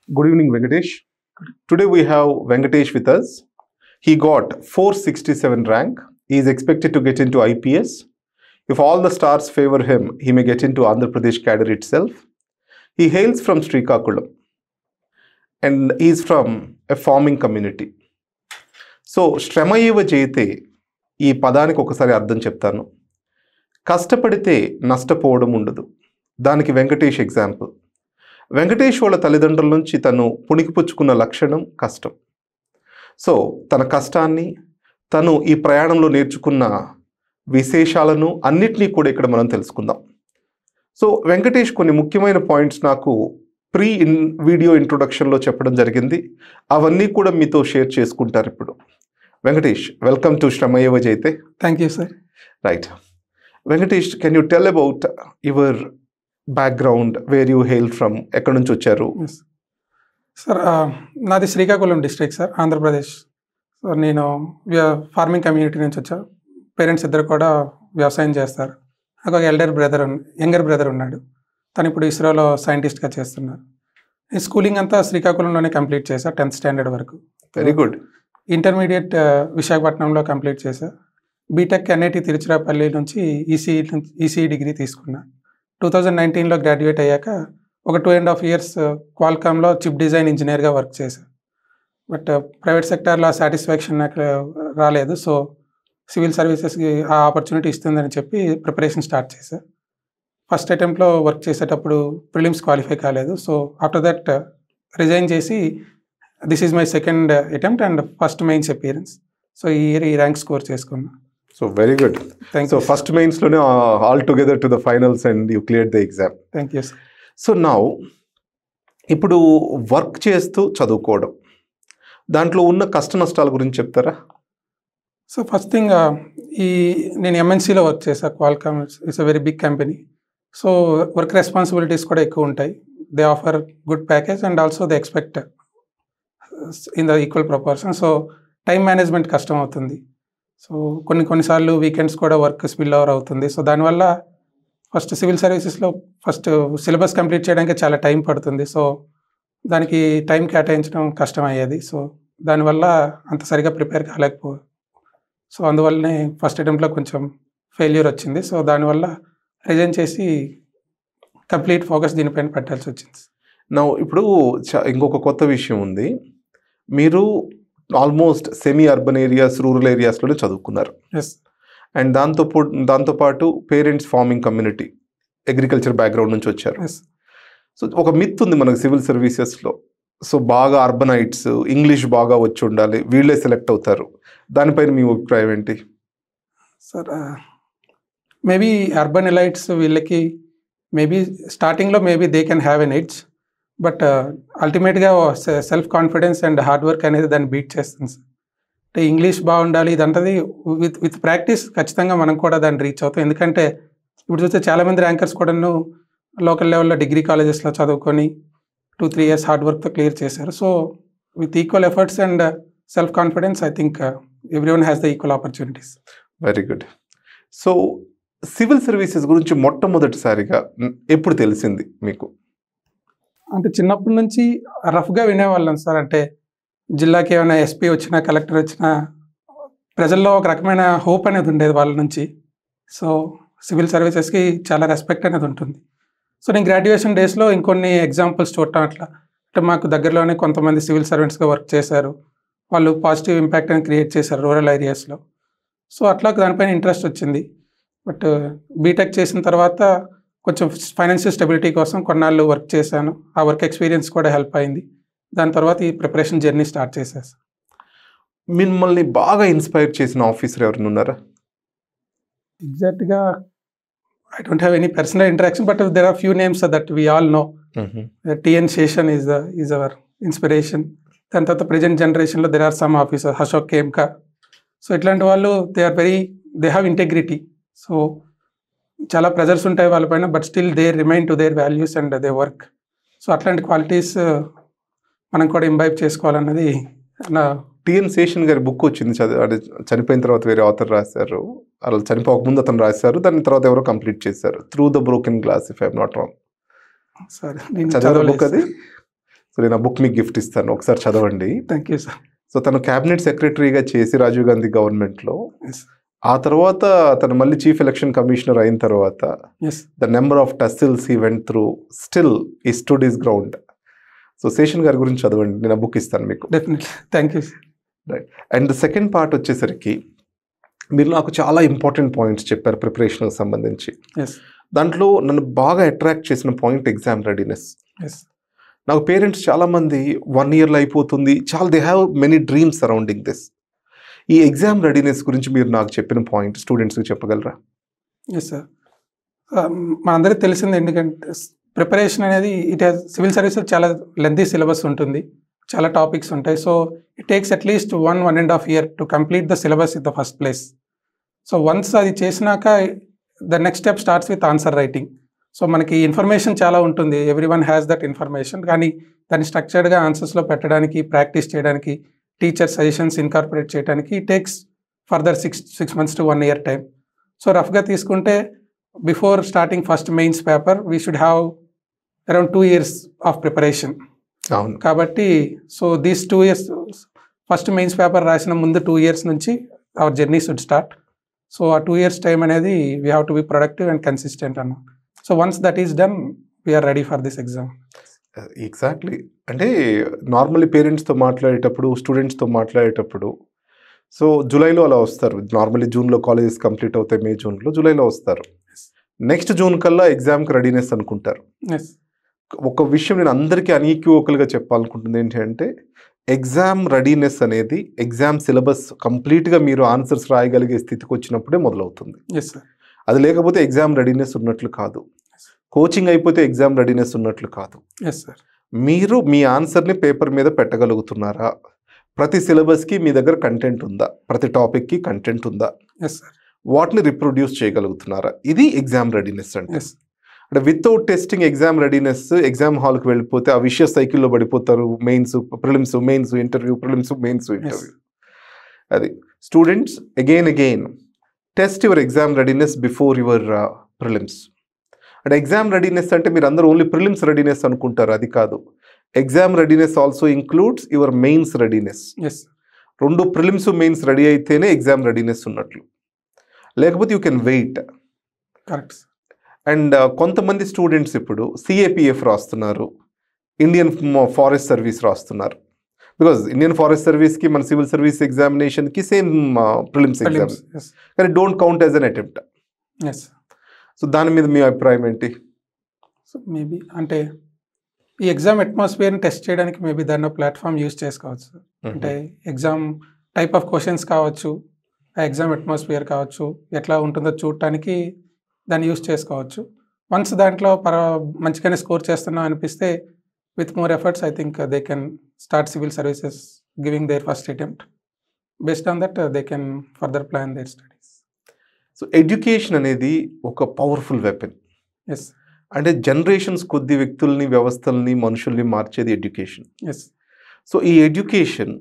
Good evening, Venkatesh. Today we have Venkatesh with us. He got 467 rank. He is expected to get into IPS. If all the stars favor him, he may get into Andhra Pradesh cadre itself. He hails from Srikakulam and he is from a farming community. So Shramayeva Jayate ఈ పదానికి ఒకసారి అర్థం చెప్తాను. కష్టపడితే నష్టపోవడం ఉండదు. దానికి Venkatesh example. Venkatesh వాళ్ళ తల్లిదండ్రుల నుంచి తను పుణికిపుచ్చుకున్న లక్షణం కష్టం. సో తన కష్టాన్ని, తను ఈ ప్రయాణంలో నేర్చుకున్న విశేషాలను అన్నిటినీ కూడా ఇక్కడ మనం తెలుసుకుందాం. సో వెంకటేష్ కొన్ని ముఖ్యమైన పాయింట్స్ నాకు వీడియో ఇంట్రొడక్షన్లో చెప్పడం జరిగింది. అవన్నీ కూడా మీతో షేర్ చేసుకుంటారు ఇప్పుడు. Venkatesh, welcome to Shramayeva Jayate. Thank you sir. Right. Venkatesh, can you tell about your background, where you hail from, ఎక్కడి నుంచి వచ్చారు? సార్, నాది Srikakulam district sir, Andhra Pradesh. So నేను ఫార్మింగ్ కమ్యూనిటీ నుంచి వచ్చా. పేరెంట్స్ ఇద్దరు కూడా వ్యవసాయం చేస్తారు. నాకు ఒక యంగర్ బ్రదర్ ఉన్నాడు. తను ఇప్పుడు ఇస్రోలో సైంటిస్ట్గా చేస్తున్నారు. నేను స్కూలింగ్ అంతా శ్రీకాకుళంలోనే కంప్లీట్ చేశా, 10th స్టాండర్డ్ వరకు. Very good. ఇంటర్మీడియట్ విశాఖపట్నంలో కంప్లీట్ చేశా. బీటెక్ NIT తిరుచిరాపల్లి నుంచి ఈసీఈ డిగ్రీ తీసుకున్నా. 2019లో గ్రాడ్యుయేట్ అయ్యాక ఒక 2.5 years క్వాల్కామ్లో చిప్ డిజైన్ ఇంజనీర్గా వర్క్ చేశాను. బట్ ప్రైవేట్ సెక్టార్లో సాటిస్ఫాక్షన్ నాకు రాలేదు. సో సివిల్ సర్వీసెస్కి ఆ ఆపర్చునిటీ ఇస్తుందని చెప్పి ప్రిపరేషన్ స్టార్ట్ చేశాను. ఫస్ట్ అటెంప్ట్లో వర్క్ చేసేటప్పుడు ప్రిలిమ్స్ క్వాలిఫై కాలేదు. సో ఆఫ్టర్ దట్ రిజైన్ చేసి this is my second attempt and first mains appearance. So ఈ ఇయర్ ఈ ర్యాంక్ స్కోర్ చేసుకున్నా. So very good. Thank so you. First మెయిన్స్లోనే all together to the finals and you clear the exam. Thank you sir. So now ఇప్పుడు work చేస్తూ చదువుకోవడం, దాంట్లో ఉన్న కష్ట నష్టాల గురించి చెప్తారా? సో ఫస్ట్ థింగ్, నేను MNCలో వర్క్ చేశా. Qualcomm it's a very big company. So work responsibilities కూడా ఎక్కువ ఉంటాయి. They offer good package and also they expect in the equal proportion. So time management కష్టం అవుతుంది. సో కొన్నిసార్లు వీకెండ్స్ కూడా వర్క్ స్పిల్ ఓవర్ అవుతుంది. సో దానివల్ల ఫస్ట్ సివిల్ సర్వీసెస్లో ఫస్ట్ సిలబస్ కంప్లీట్ చేయడానికి చాలా టైం పడుతుంది. సో దానికి టైం కేటాయించడం కష్టం అయ్యేది. సో దానివల్ల అంత సరిగా ప్రిపేర్ కాలేకపో. సో అందువల్లనే ఫస్ట్ అటెంప్ట్లో కొంచెం ఫెయిల్యూర్ వచ్చింది. సో దానివల్ల రిజైన్ చేసి కంప్లీట్ ఫోకస్ దీనిపైన పెట్టాల్సి వచ్చింది. నా ఇప్పుడు ఇంకొక కొత్త విషయం ఉంది. మీరు almost semi urban areas, rural ఏరియాస్లోనే చదువుకున్నారు. ఎస్. అండ్ దాంతోపాటు parents farming community, agriculture background నుంచి వచ్చారు. ఎస్. సో ఒక మిత్ ఉంది మనకు సివిల్ సర్వీసెస్లో. సో బాగా అర్బనైట్స్, ఇంగ్లీష్ బాగా వచ్చి ఉండాలి, వీళ్ళే సెలెక్ట్ అవుతారు. దానిపైన మీ అభిప్రాయం ఏంటి? సార్, మేబీ అర్బన్ ఎలైట్స్ వీళ్ళకి మేబీ స్టార్టింగ్లో maybe they can have an edge. But అల్టిమేట్గా self confidence and hard work అనేది దాన్ని బీట్ చేస్తుంది సార్. అంటే ఇంగ్లీష్ బాగుండాలి, ఇదంటది విత్ ప్రాక్టీస్ ఖచ్చితంగా మనం కూడా దాన్ని రీచ్ అవుతాం. ఎందుకంటే ఇప్పుడు చూస్తే చాలామంది ర్యాంకర్స్ కూడాను లోకల్ లెవెల్లో డిగ్రీ కాలేజెస్లో చదువుకొని 2-3 years హార్డ్ వర్క్తో క్లియర్ చేశారు. So with equal efforts and self confidence I think everyone has the equal opportunities. Very good. So civil services గురించి మొట్టమొదటిసారిగా ఎప్పుడు తెలిసింది మీకు? అంటే చిన్నప్పటి నుంచి రఫ్గా వినేవాళ్ళం సార్. అంటే జిల్లాకి ఏమైనా SP వచ్చినా, కలెక్టర్ వచ్చినా ప్రజల్లో ఒక రకమైన హోప్ అనేది ఉండేది వాళ్ళ నుంచి. సో సివిల్ సర్వీసెస్కి చాలా రెస్పెక్ట్ అనేది ఉంటుంది. సో నేను గ్రాడ్యుయేషన్ డేస్లో ఇంకొన్ని ఎగ్జాంపుల్స్ చూడటం అట్లా, అంటే మాకు దగ్గరలోనే కొంతమంది సివిల్ సర్వెంట్స్గా వర్క్ చేశారు. వాళ్ళు పాజిటివ్ ఇంపాక్ట్ అని క్రియేట్ చేశారు రూరల్ ఏరియాస్లో. సో అట్లా దానిపైన ఇంట్రెస్ట్ వచ్చింది. బట్ బీటెక్ చేసిన తర్వాత కొంచెం ఫైనాన్షియల్ స్టెబిలిటీ కోసం కొన్నాళ్ళు వర్క్ చేశాను. ఆ వర్క్ ఎక్స్పీరియన్స్ కూడా హెల్ప్ అయింది. దాని తర్వాత ఈ ప్రిపరేషన్ జర్నీ స్టార్ట్ చేశాను. మిమ్మల్ని బాగా ఇన్స్పైర్ చేసిన ఆఫీసర్ ఎవరైనా ఉన్నారా? ఎగ్జాక్ట్గా I don't have any personal interaction, but there are few names that we all know. TN Seshan is our inspiration. దాని తర్వాత ప్రజెంట్ జనరేషన్లో there are some officer, Ashok Khemka. So ఇట్లాంటి వాళ్ళు దే హ్యావ్ ఇంటెగ్రిటీ. సో చాలా pressures ఉంటాయి వాళ్ళపైన, but still they remain to their values and they work. So అట్లాంటి qualities మనం కూడా ఇంబైబ్ చేసుకోవాలన్నది నా. TN Seshan గారి బుక్ వచ్చింది, చనిపోయిన తర్వాత వేరే ఆథర్ రాశారు. అలా చనిపోకముందు అతను రాశారు, దాని తర్వాత ఎవరో కంప్లీట్ చేశారు. Through the broken glass, if I'm not wrong. సరే, చదివారు బుక్ అది? సో నేను ఆ బుక్ మీకు గిఫ్ట్ ఇస్తాను, ఒకసారి చదవండి. Thank you sir. సో తను క్యాబినెట్ సెక్రటరీగా చేసి రాజీవ్ గాంధీ గవర్నమెంట్లో, ఎస్ ఆ తర్వాత తను మళ్ళీ చీఫ్ ఎలక్షన్ కమిషనర్ అయిన తర్వాత as the number of tussles he went through still he stood his ground. So Seshan గారి గురించి చదవండి, నేను ఆ బుక్ ఇస్తాను మీకు. Definitely. Thank you sir. Right. And second part వచ్చేసరికి మీరు నాకు చాలా ఇంపార్టెంట్ పాయింట్స్ చెప్పారు ప్రిపరేషన్కి సంబంధించి. ఎస్ దాంట్లో నన్ను బాగా అట్రాక్ట్ చేసిన పాయింట్ ఎగ్జామ్ రెడీనెస్. ఎస్ నాకు పేరెంట్స్ చాలామంది 1 yearలో అయిపోతుంది, చాలా they have many dreams surrounding this. ఈ ఎగ్జామ్ రెడీనెస్ గురించి మీరు నాకు చెప్పిన పాయింట్ స్టూడెంట్స్కి చెప్పగలరా? Yes sir. మనందరికీ తెలిసింది, ఎందుకంటే ప్రిపరేషన్ అనేది సివిల్ సర్వీసెస్ చాలా లెంతీ సిలబస్ ఉంటుంది, చాలా టాపిక్స్ ఉంటాయి. So it takes at least 1.5 year to complete the syllabus in the first place. So once అది చేసినాక the next step starts with answer writing. So మనకి ఇన్ఫర్మేషన్ చాలా ఉంటుంది, everyone has that information, కానీ దాన్ని స్ట్రక్చర్డ్గా ఆన్సర్స్లో పెట్టడానికి, ప్రాక్టీస్ చేయడానికి, టీచర్ సజెషన్స్ ఇన్కార్పొరేట్ చేయడానికి takes further 6 months to 1 year time. So రఫ్గా తీసుకుంటే before starting first mains paper we should have around 2 years of preparation. అవును. కాబట్టి so these 2 years, first mains paper రాసిన ముందు 2 years నుంచి our journey should start. So ఆ 2 years time అనేది we have to be productive and consistent అన్న. So once that is done we're ready for this exam. Exactly. అంటే normally పేరెంట్స్తో మాట్లాడేటప్పుడు, స్టూడెంట్స్తో మాట్లాడేటప్పుడు, సో జూలైలో అలా వస్తారు. నార్మల్లీ జూన్లో కాలేజెస్ కంప్లీట్ అవుతాయి, మే జూన్లో, జూలైలో వస్తారు. నెక్స్ట్ జూన్ కల్లా ఎగ్జామ్కి రెడీనెస్ అనుకుంటారు. ఎస్ ఒక విషయం నేను అందరికీ అన్ఈక్వోకల్గా చెప్పాలనుకుంటుంది ఏంటి అంటే, ఎగ్జామ్ రెడీనెస్ అనేది ఎగ్జామ్ సిలబస్ కంప్లీట్గా మీరు ఆన్సర్స్ రాయగలిగే స్థితికి వచ్చినప్పుడే మొదలవుతుంది. Yes sir. అది లేకపోతే ఎగ్జామ్ రెడీనెస్ ఉన్నట్లు కాదు, కోచింగ్ అయిపోతే ఎగ్జామ్ రెడీనెస్ ఉన్నట్లు కాదు. Yes sir. మీరు మీ ఆన్సర్ని పేపర్ మీద పెట్టగలుగుతున్నారా? ప్రతి సిలబస్కి మీ దగ్గర కంటెంట్ ఉందా? ప్రతి టాపిక్కి కంటెంట్ ఉందా? Yes sir. వాటిని రిప్రొడ్యూస్ చేయగలుగుతున్నారా? ఇది ఎగ్జామ్ రెడీనెస్ అంటే. ఎస్ అంటే without testing exam readiness, exam హాల్కి వెళ్ళిపోతే ఆ విషయ సైకిల్లో పడిపోతారు. Mains, prelims, mains, interview, prelims, mains, interview. అది students again test your exam readiness before your prelims. అంటే ఎగ్జామ్ రెడీనెస్ అంటే మీరు అందరూ ఓన్లీ ప్రిలిమ్స్ రెడీనెస్ అనుకుంటారు, అది కాదు. Exam readiness also includes your mains readiness. Yes 2 prelims, mains ready అయితేనే exam readiness ఉన్నట్లు, లేకపోతే you can wait. Correct. And కొంతమంది స్టూడెంట్స్ ఇప్పుడు సిఏపిఎఫ్ రాస్తున్నారు, ఇండియన్ ఫారెస్ట్ సర్వీస్ రాస్తున్నారు. బికాజ్ ఇండియన్ ఫారెస్ట్ సర్వీస్కి మన సివిల్ సర్వీస్ ఎగ్జామినేషన్కి సేమ్ ప్రిలిమ్స్ ఎగ్జామ్, కానీ don't count as an attempt. Yes. So దాని మీద మీ అభిప్రాయం ఏంటి? సో మేబీ అంటే ఈ ఎగ్జామ్ అట్మాస్ఫియర్ని టెస్ట్ చేయడానికి మేబీ దాన్ని ప్లాట్ఫామ్ యూజ్ చేసుకోవచ్చు. అంటే ఎగ్జామ్ టైప్ ఆఫ్ క్వశ్చన్స్ కావచ్చు, ఆ ఎగ్జామ్ అట్మాస్ఫియర్ కావచ్చు, ఎట్లా ఉంటుందో చూడటానికి దాన్ని యూజ్ చేసుకోవచ్చు. వన్స్ దాంట్లో మంచిగానే స్కోర్ చేస్తున్నాం అనిపిస్తే with more efforts I think they can start civil services giving their first attempt. Based on that they can further plan their studies. So education అనేది ఒక పవర్ఫుల్ వెపన్. ఎస్. అంటే generations కొద్ది వ్యక్తుల్ని, వ్యవస్థల్ని, మనుషుల్ని మార్చేది ఎడ్యుకేషన్. ఎస్. సో ఈ education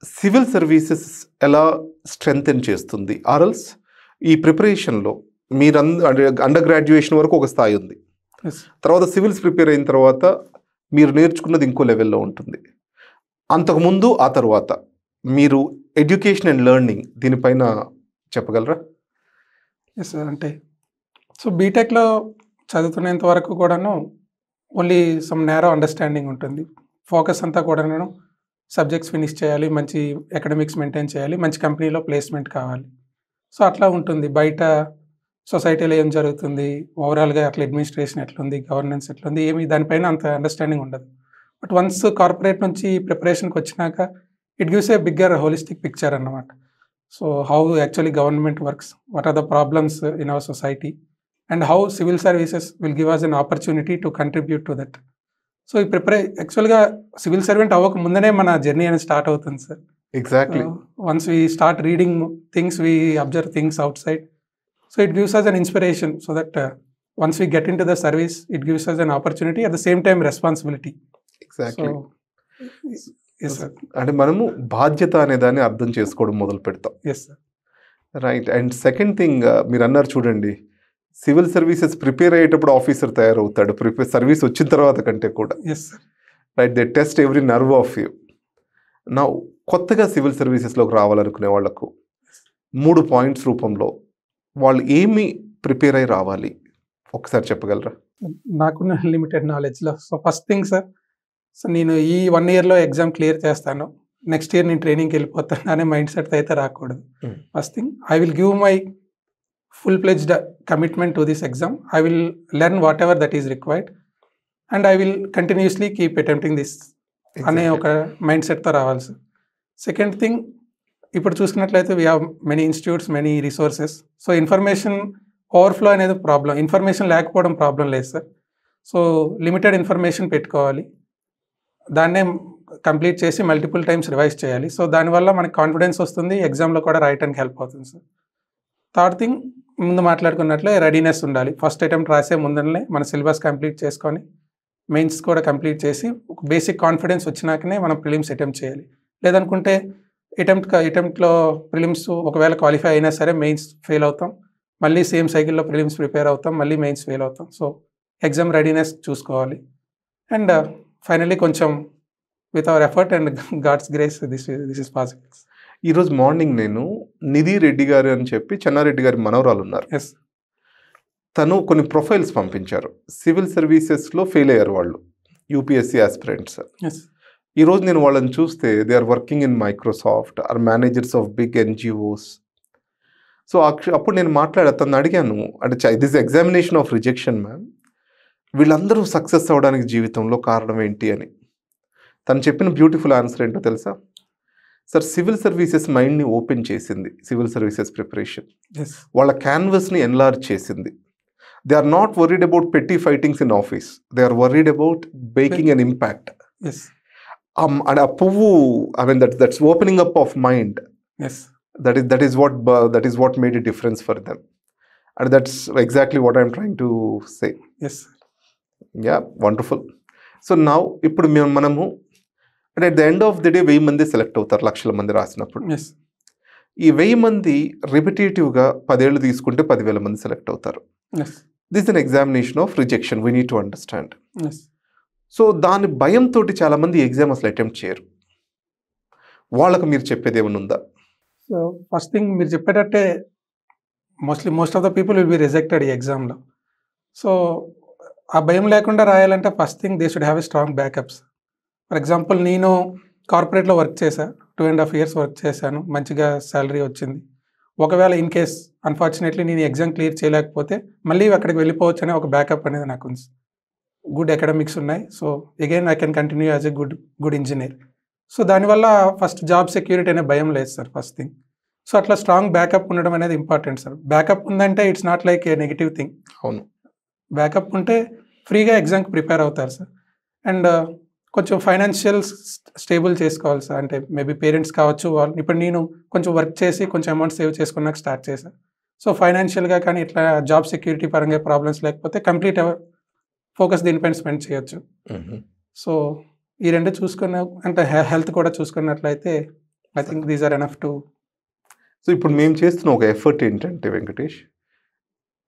civil services ఎలా స్ట్రెంగ్తెన్ చేస్తుంది? ఆర్ఎల్స్ ఈ ప్రిపరేషన్లో మీరు అండర్ గ్రాడ్యుయేషన్ వరకు ఒక స్థాయి ఉంది, తర్వాత సివిల్స్ ప్రిపేర్ అయిన తర్వాత మీరు నేర్చుకున్నది ఇంకో లెవెల్లో ఉంటుంది. అంతకుముందు, ఆ తర్వాత మీరు ఎడ్యుకేషన్ అండ్ లెర్నింగ్ దీనిపైన చెప్పగలరా? Yes sir. అంటే సో బీటెక్లో చదువుతున్నంత వరకు కూడాను ఓన్లీ సమ్ నేరో అండర్స్టాండింగ్ ఉంటుంది. ఫోకస్ అంతా కూడాను సబ్జెక్ట్స్ ఫినిష్ చేయాలి, మంచి అకాడమిక్స్ మెయింటైన్ చేయాలి, మంచి కంపెనీలో ప్లేస్మెంట్ కావాలి. సో అట్లా ఉంటుంది. బయట సొసైటీలో ఏం జరుగుతుంది, ఓవరాల్గా అట్లా అడ్మినిస్ట్రేషన్ ఎట్లుంది, గవర్నెన్స్ ఎట్లుంది, ఏమి దానిపైన అంత అండర్స్టాండింగ్ ఉండదు. బట్ వన్స్ కార్పొరేట్ నుంచి ప్రిపరేషన్కి వచ్చినాక it gives a bigger holistic picture అన్నమాట. So how actually government works, what are the problems in our society, and how civil services will give us an opportunity to contribute to that. So ఈ యాక్చువల్గా civil servant అవ్వక ముందనే మన journey అనేది start అవుతుంది sir. Exactly. Once we start reading things, we observe things out side. So it gives us an inspiration so that once we get into the service, it gives us an opportunity, at the same time responsibility. Exactly. So, yes sir. అంటే మనము బాధ్యత అనే దాన్ని అర్థం చేసుకోవడం మొదలు పెడతాం. Yes sir. Right. And second thing, మీరు అన్నారు చూడండి, సివిల్ సర్వీసెస్ ప్రిపేర్ అయ్యేటప్పుడు ఆఫీసర్ తయారవుతాడు, సర్వీస్ వచ్చిన తర్వాత కంటే కూడా. Yes sir. Right, they test every nerve of you. నా కొత్తగా సివిల్ సర్వీసెస్లోకి రావాలనుకునే వాళ్ళకు 3 పాయింట్స్ రూపంలో వాళ్ళు ఏమి ప్రిపేర్ అయి రావాలి ఒకసారి చెప్పగలరా? నాకున్న లిమిటెడ్ నాలెడ్జ్లో so first thing sir, so నేను ఈ 1 ఇయర్లో ఎగ్జామ్ క్లియర్ చేస్తాను, నెక్స్ట్ ఇయర్ నేను ట్రైనింగ్కి వెళ్ళిపోతాను అనే మైండ్ సెట్ అయితే రాకూడదు. First thing, I will give my full pledged commitment to this exam. I will learn whatever that is required and I will continuously keep attempting this అనే ఒక mind సెట్తో రావాలి sir. Second thing, ఇప్పుడు చూసుకున్నట్లయితే we have many institutes, many resources. So information overflow అనేది problem, information లేకపోవడం problem లేదు sir. So limited information పెట్టుకోవాలి, దాన్నే కంప్లీట్ చేసి మల్టిపుల్ టైమ్స్ రివైజ్ చేయాలి. సో దానివల్ల మనకి కాన్ఫిడెన్స్ వస్తుంది, ఎగ్జామ్లో కూడా రాయటానికి హెల్ప్ అవుతుంది సార్. థర్డ్ థింగ్, ముందు మాట్లాడుకున్నట్లే రెడీనెస్ ఉండాలి. ఫస్ట్ అటెంప్ట్ రాసే ముందరనే మన సిలబస్ కంప్లీట్ చేసుకొని మెయిన్స్ కూడా కంప్లీట్ చేసి ఒక బేసిక్ కాన్ఫిడెన్స్ వచ్చినాకనే మనం ప్రిలిమ్స్ అటెంప్ట్ చేయాలి. లేదనుకుంటే అటెంప్ట్లో ప్రిలిమ్స్ ఒకవేళ క్వాలిఫై అయినా సరే మెయిన్స్ ఫెయిల్ అవుతాం, మళ్ళీ సేమ్ సైకిల్లో ప్రిలిమ్స్ ప్రిపేర్ అవుతాం, మళ్ళీ మెయిన్స్ ఫెయిల్ అవుతాం. సో ఎగ్జామ్ రెడీనెస్ చూసుకోవాలి. అండ్ ఫైనల్లీ కొంచెం with our effort and God's grace this is possible. ఈరోజు మార్నింగ్ నేను నిధి రెడ్డి గారు అని చెప్పి చెన్నారెడ్డి గారి మనవరాలు ఉన్నారు, ఎస్, తను కొన్ని ప్రొఫైల్స్ పంపించారు. సివిల్ సర్వీసెస్లో ఫెయిల్ అయ్యారు వాళ్ళు, యూపీఎస్సీ ఆస్పిరెంట్స్. ఎస్, ఈరోజు నేను వాళ్ళని చూస్తే they are working in Microsoft, or managers of big NGOs. So అప్పుడు నేను తను అడిగాను, అంటే this examination of rejection ma'am, వీళ్ళందరూ సక్సెస్ అవ్వడానికి జీవితంలో కారణం ఏంటి అని. తను చెప్పిన బ్యూటిఫుల్ ఆన్సర్ ఏంటో తెలుసా సార్? సివిల్ సర్వీసెస్ మైండ్ని ఓపెన్ చేసింది, సివిల్ సర్వీసెస్ ప్రిపరేషన్ వాళ్ళ క్యాన్వస్ని ఎన్లార్జ్ చేసింది. They are not worried about petty fightings in office, they are worried about making an impact. And ఆ పువ్వు, I mean that's opening up of mind. That is what made a difference for them, and that's exactly what I'm trying to say. Yes. Yeah, wonderful. So now ఇప్పుడు మనము అంటే at the end of the day 1000 మంది select అవుతారు, లక్షల మంది రాసినప్పుడు. Yes. ఈ 1000 మంది రిపిటేటివ్గా 10 ఏళ్ళు తీసుకుంటే 10,000 మంది సెలెక్ట్ అవుతారు. Yes. This is an examination of rejection, we need to understand. Yes. So దాని భయంతో చాలా మంది ఎగ్జామ్ అసలు అటెంప్ట్ చేయరు. వాళ్ళకు మీరు చెప్పేది ఏమైనా ఉందా? సో ఫస్ట్ థింగ్, మీరు చెప్పేటట్టే most of the people will be rejected ఈ ఎగ్జామ్లో. సో ఆ భయం లేకుండా రాయాలంటే first thing they should have a strong backups. For example, నేను కార్పొరేట్లో వర్క్ చేశాను, 2.5 years వర్క్ చేశాను, మంచిగా శాలరీ వచ్చింది. ఒకవేళ ఇన్ కేస్ అన్ఫార్చునేట్లీ నేను ఎగ్జామ్ క్లియర్ చేయలేకపోతే మళ్ళీ అక్కడికి వెళ్ళిపోవచ్చు అనే ఒక బ్యాకప్ అనేది నాకు ఉంది. గుడ్ అకాడమిక్స్ ఉన్నాయి, so again I can continue as a good engineer. So దానివల్ల ఫస్ట్ జాబ్ సెక్యూరిటీ అనే భయం లేదు సార్, ఫస్ట్ థింగ్. సో అట్లా స్ట్రాంగ్ బ్యాకప్ ఉండడం అనేది ఇంపార్టెంట్ సార్. బ్యాకప్ ఉందంటే it's not like A negative thing. అవును, బ్యాకప్ ఉంటే ఫ్రీగా ఎగ్జామ్కి ప్రిపేర్ అవుతారు సార్. అండ్ కొంచెం ఫైనాన్షియల్ స్టేబుల్ చేసుకోవాలి సార్. అంటే మేబీ పేరెంట్స్ కావచ్చు, వాళ్ళు ఇప్పుడు నేను కొంచెం వర్క్ చేసి కొంచెం అమౌంట్ సేవ్ చేసుకున్నాక స్టార్ట్ చేశాను. సో ఫైనాన్షియల్గా కానీ ఇట్లా జాబ్ సెక్యూరిటీ పరంగా ప్రాబ్లమ్స్ లేకపోతే కంప్లీట్ ఫోకస్ దీనిపైన స్పెండ్ చేయొచ్చు. సో ఈ రెండు చూసుకున్న అంటే హెల్త్ కూడా చూసుకున్నట్లయితే I think these are enough to. So ఇప్పుడు మేము చేస్తున్న ఒక ఎఫర్ట్ ఏంటంటే వెంకటేష్,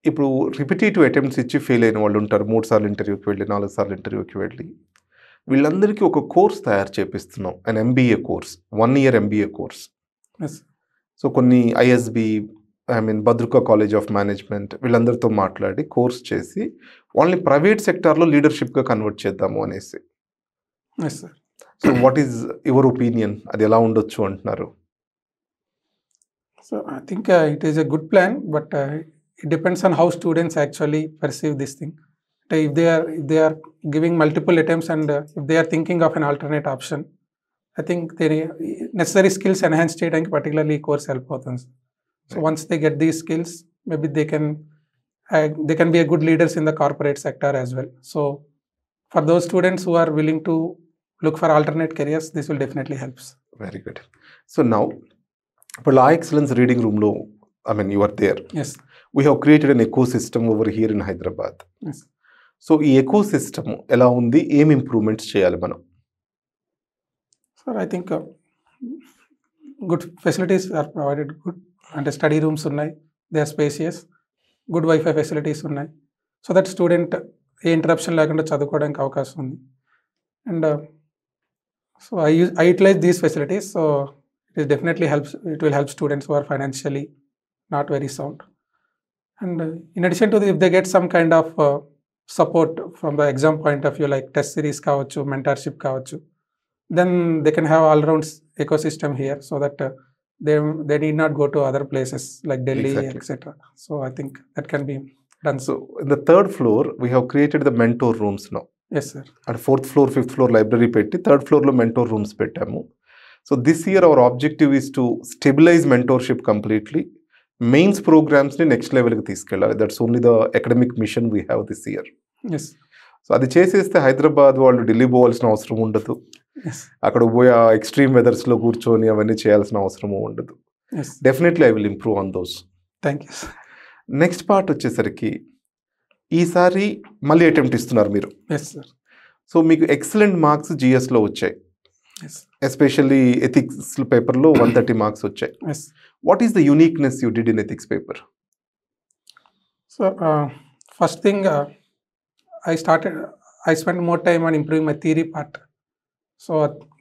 ఇప్పుడు రిపిటేటివ్ అటెంప్ట్స్ ఇచ్చి ఫెయిల్ అయిన వాళ్ళు ఉంటారు, 3 సార్లు ఇంటర్వ్యూకి వెళ్ళి 4 సార్లు ఇంటర్వ్యూకి వెళ్ళి, వీళ్ళందరికీ ఒక కోర్స్ తయారు చేపిస్తున్నాం, and MBA course, 1 year MBA course. So కొన్ని ISB, Badruka college of management, వీళ్ళందరితో మాట్లాడి కోర్స్ చేసి వాళ్ళని ప్రైవేట్ సెక్టార్లో లీడర్షిప్గా కన్వర్ట్ చేద్దాము అనేసి. So what is your opinion? అది ఎలా ఉండొచ్చు అంటున్నారు? So I think it is a good plan, but it depends on how students actually perceive this thing. అంటే if they are giving multiple attempts and if they are thinking of an alternate option, I think they necessary skills enhance చేయడానికి particularly ఈ course help అవుతుంది. So once they get these skills, maybe they can be a good leaders in the corporate sector as well. So for those students who are willing to look for alternate careers, this will definitely help. Very good. So now, for Law Excellence Reading Room lo, you are there. Yes. We have created an ecosystem over here in Hyderabad. Yes. So ee ecosystem ela undi, em improvements cheyali manam? Sir, I think good facilities are provided, good and study rooms unnai, they are spacious, good Wi-Fi facilities unnai, so that student A interruption లేకుండా చదువుకోవడానికి అవకాశం ఉంది. And So I utilize these facilities. So it definitely helps. It will help students who are financially not very sound. And in addition to if they get some kind of support from the exam point of view, like test series kaavachu, mentorship kaavachu, then they can have all-round ecosystem here, so that they need not go to other places like Delhi, Exactly. etc. So I think that can be done. So in the third floor, we have created the mentor rooms now. Yes, sir. And fourth floor, fifth floor library petti, third floor lo mentor rooms pettamu. So this year our objective is to stabilize mentorship completely. Mains programs ni next level ki తీసుకెళ్ళాలి. That's only the academic mission we have this year. Yes. So అది చేసేస్తే హైదరాబాద్ వాళ్ళు ఢిల్లీ పోవాల్సిన అవసరం ఉండదు. Yes. అక్కడ పోయి ఆ ఎక్స్ట్రీమ్ వెదర్స్లో కూర్చొని అవన్నీ చేయాల్సిన అవసరము ఉండదు. Yes. Definitely I will improve on those. Thank you, sir. Next part వచ్చేసరికి ఈసారి మళ్ళీ అటెంప్ట్ ఇస్తున్నారు మీరు. Yes, sir. సో మీకు ఎక్సలెంట్ మార్క్స్ జిఎస్లో వచ్చాయి. Yes. ఎస్పెషల్లీ ఎథిక్స్ పేపర్లో 130 మార్క్స్ వచ్చాయి. Yes. What is the uniqueness you did in ethics paper? So first thing, I spent more time on improving my theory part. So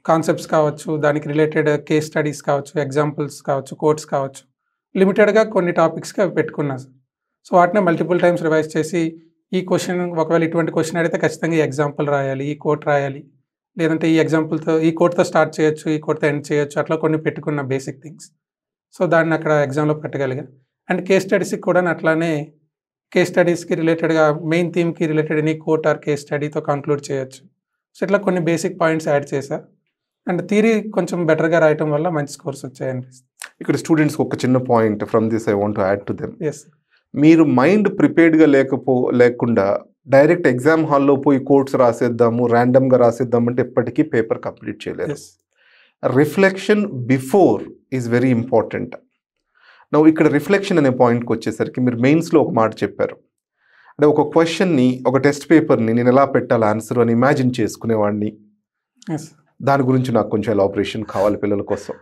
concepts కావచ్చు, దానికి related case studies కావచ్చు, examples కావచ్చు, quotes కావచ్చు, లిమిటెడ్గా కొన్ని టాపిక్స్కి అవి పెట్టుకున్నాను సార్. సో వాటిని మల్టిపుల్ టైమ్స్ రివైజ్ చేసి ఈ క్వశ్చన్ ఒకవేళ ఇటువంటి క్వశ్చన్ అడిగితే ఖచ్చితంగా ఈ ఎగ్జాంపుల్ రాయాలి, ఈ కోట్ రాయాలి, లేదంటే ఈ ఎగ్జాంపుల్తో ఈ కోట్తో స్టార్ట్ చేయొచ్చు, ఈ కోట్తో ఎండ్ చేయొచ్చు, అట్లా కొన్ని పెట్టుకున్న బేసిక్ థింగ్స్. సో దాన్ని అక్కడ ఎగ్జామ్లో పెట్టగలిగా. అండ్ కేస్ స్టడీస్కి కూడా అట్లానే కేస్ స్టడీస్కి రిలేటెడ్గా మెయిన్ థీమ్కి related any quote or case స్టడీతో కంక్లూడ్ చేయొచ్చు. సో ఇట్లా కొన్ని బేసిక్ పాయింట్స్ యాడ్ చేశా. అండ్ థియరీ కొంచెం బెటర్గా రాయటం వల్ల మంచి స్కోర్స్ వచ్చాయనిపిస్తుంది. ఇక్కడ స్టూడెంట్స్కి ఒక చిన్న point from this I want to add to them. Yes. మీరు మైండ్ ప్రిపేర్డ్గా లేకుండా డైరెక్ట్ ఎగ్జామ్ హాల్లో పోయి కోట్స్ రాసేద్దాము, ర్యాండమ్గా రాసేద్దాము అంటే ఎప్పటికీ పేపర్ కంప్లీట్ చేయలేరు. Yes. Reflection before is very important. నువ్వు ఇక్కడ రిఫ్లెక్షన్ అనే పాయింట్కి వచ్చేసరికి మీరు మెయిన్స్లో ఒక మాట చెప్పారు. అంటే ఒక క్వశ్చన్ని, ఒక టెస్ట్ పేపర్ని నేను ఎలా పెట్టాలి ఆన్సర్ అని ఇమాజిన్ చేసుకునేవాడిని. ఎస్. దాని గురించి నాకు కొంచెం ఎలాబరేషన్ కావాలి పిల్లల కోసం.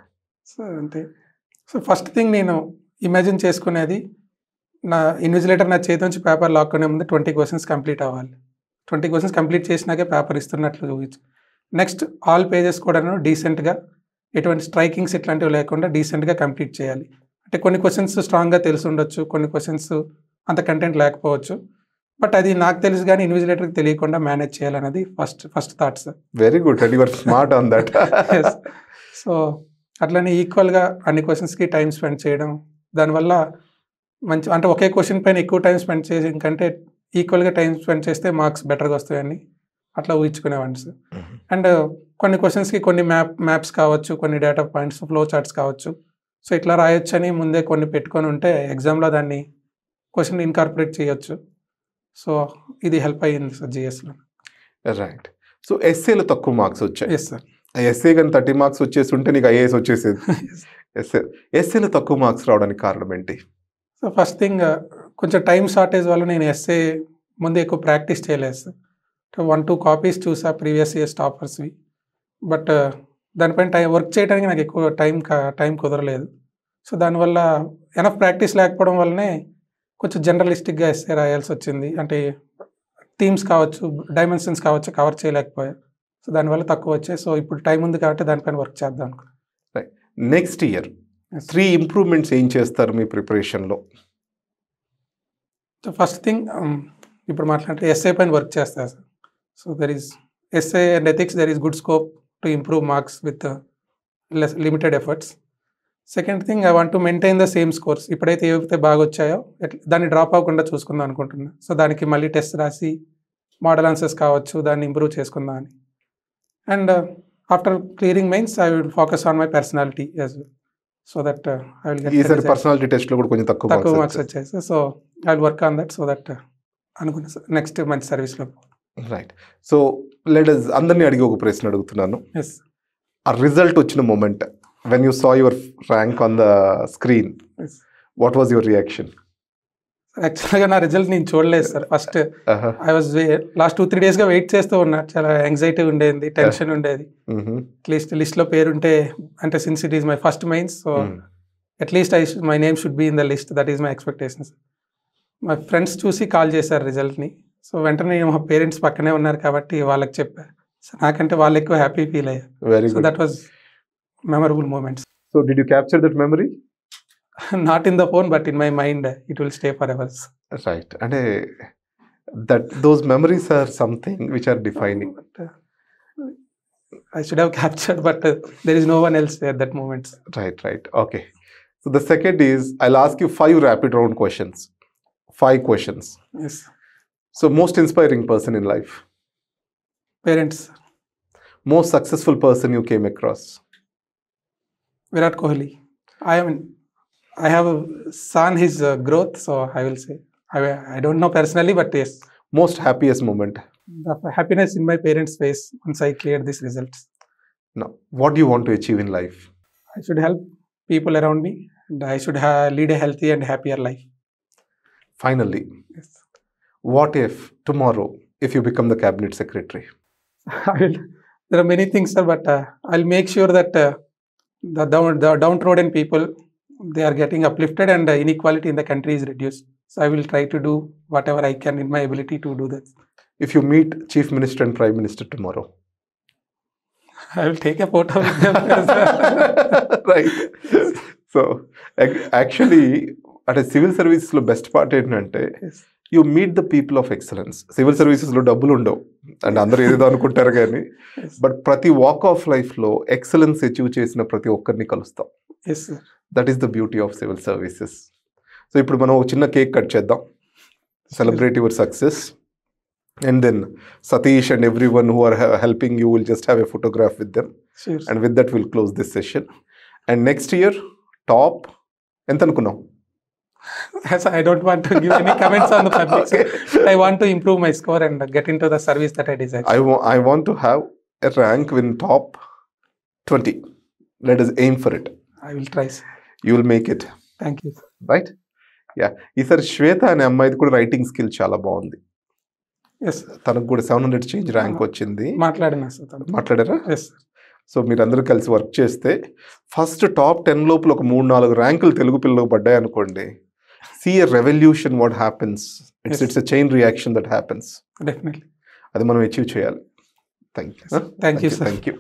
సో అంటే సో ఫస్ట్ థింగ్ నేను ఇమాజిన్ చేసుకునేది, నా ఇన్విజిలేటర్ నా చేతి నుంచి పేపర్ లాక్కునే ముందు 20 క్వశ్చన్స్ కంప్లీట్ అవ్వాలి. 20 క్వశ్చన్స్ కంప్లీట్ చేసినాకే పేపర్ ఇస్తున్నట్లు చూపించు. నెక్స్ట్ ఆల్ పేజెస్ కూడాను డీసెంట్గా, ఎటువంటి స్ట్రైకింగ్స్ ఇట్లాంటివి లేకుండా డీసెంట్గా కంప్లీట్ చేయాలి. అంటే కొన్ని క్వశ్చన్స్ స్ట్రాంగ్గా తెలిసి ఉండొచ్చు, కొన్ని క్వశ్చన్స్ అంత కంటెంట్ లేకపోవచ్చు, బట్ అది నాకు తెలుసు కానీ ఇన్విజిలేటర్కి తెలియకుండా మేనేజ్ చేయాలన్నది first thoughts. Very good and your smart on that. So అట్లనే ఈక్వల్గా అన్ని క్వశ్చన్స్కి టైం స్పెండ్ చేయడం, దానివల్ల మంచి, అంటే ఒకే క్వశ్చన్ పైన ఎక్కువ టైం స్పెండ్ చేసి కంటే ఈక్వల్గా టైం స్పెండ్ చేస్తే మార్క్స్ బెటర్గా వస్తాయని అట్లా ఊహించుకునేవాడిని సార్. అండ్ కొన్ని క్వశ్చన్స్కి కొన్ని మ్యాప్స్ కావచ్చు, కొన్ని డేటా పాయింట్స్, ఫ్లో చార్ట్స్ కావచ్చు, సో ఇట్లా రాయొచ్చని ముందే కొన్ని పెట్టుకొని ఉంటే ఎగ్జామ్లో దాన్ని క్వశ్చన్ ఇన్కార్పొరేట్ చేయొచ్చు. సో ఇది హెల్ప్ అయ్యింది సార్ జిఎస్లో. రైట్. సో ఎస్ఏలో తక్కువ మార్క్స్ వచ్చాయి. Yes sir. ఎస్ఏ కానీ 30 మార్క్స్ వచ్చేసి ఉంటే నీకు ఐఏఎస్ వచ్చేసేది. ఎస్ఏలో తక్కువ మార్క్స్ రావడానికి కారణం ఏంటి? సో ఫస్ట్ థింగ్, కొంచెం టైం షార్టేజ్ వల్ల నేను ఎస్ఏ ముందు ఎక్కువ ప్రాక్టీస్ చేయలేదు సార్. 1-2 కాపీస్ చూసా ప్రీవియస్ ఇయర్స్ టాపర్స్వి, బట్ దానిపైన వర్క్ చేయడానికి నాకు ఎక్కువ టైం కుదరలేదు. సో దానివల్ల ఎనఫ్ ప్రాక్టీస్ లేకపోవడం వల్లనే కొంచెం జనరలిస్టిక్గా ఎస్ఏ రాయాల్సి వచ్చింది. అంటే థీమ్స్ కావచ్చు, డైమెన్షన్స్ కావచ్చు కవర్ చేయలేకపోయా. సో దానివల్ల తక్కువ వచ్చాయి. సో ఇప్పుడు టైం ఉంది కాబట్టి దానిపైన వర్క్ చేద్దాం అనుకున్నాను. రైట్. నెక్స్ట్ ఇయర్ 3 ఇంప్రూవ్మెంట్స్ ఏం చేస్తారు మీ ప్రిపరేషన్లో? సో ఫస్ట్ థింగ్, ఇప్పుడు మాట్లాడితే ఎస్ఏ పైన వర్క్ చేస్తారు sir. So there is essay and ethics, there is good scope to improve marks with limited efforts. Second thing, I want to maintain the same scores. ఇప్పుడైతే ఏవైతే బాగా వచ్చాయో దాన్ని drop అవ్వకుండా చూసుకుందాం అనుకుంటున్నా. సో దానికి మళ్ళీ టెస్ట్ రాసి మోడల్ ఆన్సర్స్ కావచ్చు దాన్ని ఇంప్రూవ్ చేసుకుందాం అని. And after clearing mains I will focus on my personality as well. So that I will get personality టెస్ట్లో కూడా కొంచెం తక్కువ మార్క్స్ వచ్చాయి sir. So I will work on that so that అనుకున్నా సార్ నెక్స్ట్ మంచి సర్వీస్లో. రైట్. సో అందరినీ అడిగి ఒక ప్రశ్న అడుగుతున్నాను. ఎస్. ఆ రిజల్ట్ వచ్చిన moment, when you saw your rank on the screen, yes, what was your reaction? యాక్చువల్గా నా రిజల్ట్ నేను చూడలేదు sir. First I was last 2-3 డేస్గా వెయిట్ చేస్తూ ఉన్నా. చాలా యాంగ్జైటీ ఉండేది, టెన్షన్ ఉండేది. అట్లీస్ట్ లిస్ట్లో పేరుంటే, అంటే since it is my first mains, so at least my name should be in the list, that is my expectations. మా ఫ్రెండ్స్ చూసి కాల్ చేశారు రిజల్ట్ని. సో వెంటనే మా పేరెంట్స్ పక్కనే ఉన్నారు కాబట్టి వాళ్ళకి చెప్పా. సో నాకంటే వాళ్ళు ఎక్కువ హ్యాపీ ఫీల్ అయ్యారు. Very so good. That was memorable moments. So did you capture that memory? Not in the phone but in my mind it will stay for evers. Right. అంటే those memories are something which are defining. I should have captured, but there is no one else at that moment. Right. Okay. So the second is, I'll ask you 5 rapid round questions. 5 questions. Yes. So most inspiring person in life. Parents. Most successful person you came across. Virat Kohli. I have seen his growth, so I will say. I don't know personally, but yes. Most happiest moment. The happiness in my parents' face once I cleared these results. Now, what do you want to achieve in life? I should help people around me, and I should lead a healthy and happier life. Finally, Yes. what if tomorrow, if you become the cabinet secretary? There are many things, sir, but I'll make sure that the downtrodden people, they are getting uplifted and inequality in the country is reduced. So I will try to do whatever I can in my ability to do that. If you meet Chief Minister and Prime Minister tomorrow? I will take a photo with them. Right. So actually, at a civil service lo best part ఏంటంటే Yes. you meet the people of excellence. Civil సర్వీసెస్లో డబ్బులు ఉండవు and అందరూ ఏదేదో అనుకుంటారు కానీ Yes. But ప్రతి walk of లైఫ్లో ఎక్సలెన్స్ అచీవ్ చేసిన ప్రతి ఒక్కరిని కలుస్తాం. Yes, sir. That is the beauty of civil services. So ఇప్పుడు మనం ఒక చిన్న కేక్ కట్ చేద్దాం. Celebrate your success. And then Satish and everyone who are helping you will just have a photograph with them. Sure. And with that we'll close this session. And next year, top, ఎంత అనుకున్నాం? Yes, I don't want to give any comments on the public. Okay. I want to improve my score and get into the service that I desire. I want to have a rank in top 20. Let us aim for it. I will try, sir. You will make it. Thank you. Right? Yeah. ఈసారి శ్వేత అనే అమ్మాయిది కూడా writing skill చాలా బాగుంది. Yes. తనకు కూడా 700 change rank వచ్చింది. మాట్లాడినా సార్. మాట్లాడారా? Yes. సో మీరందరూ కలిసి వర్క్ చేస్తే ఫస్ట్ టాప్ 10 లోపల ఒక 3-4 ర్యాంకులు తెలుగు పిల్లలకు పడ్డాయి అనుకోండి. See a revolution what happens. It's a chain reaction that happens. Definitely. అది మనం అచీవ్ చేయాలి. Thank you. Thank you, sir. Thank you.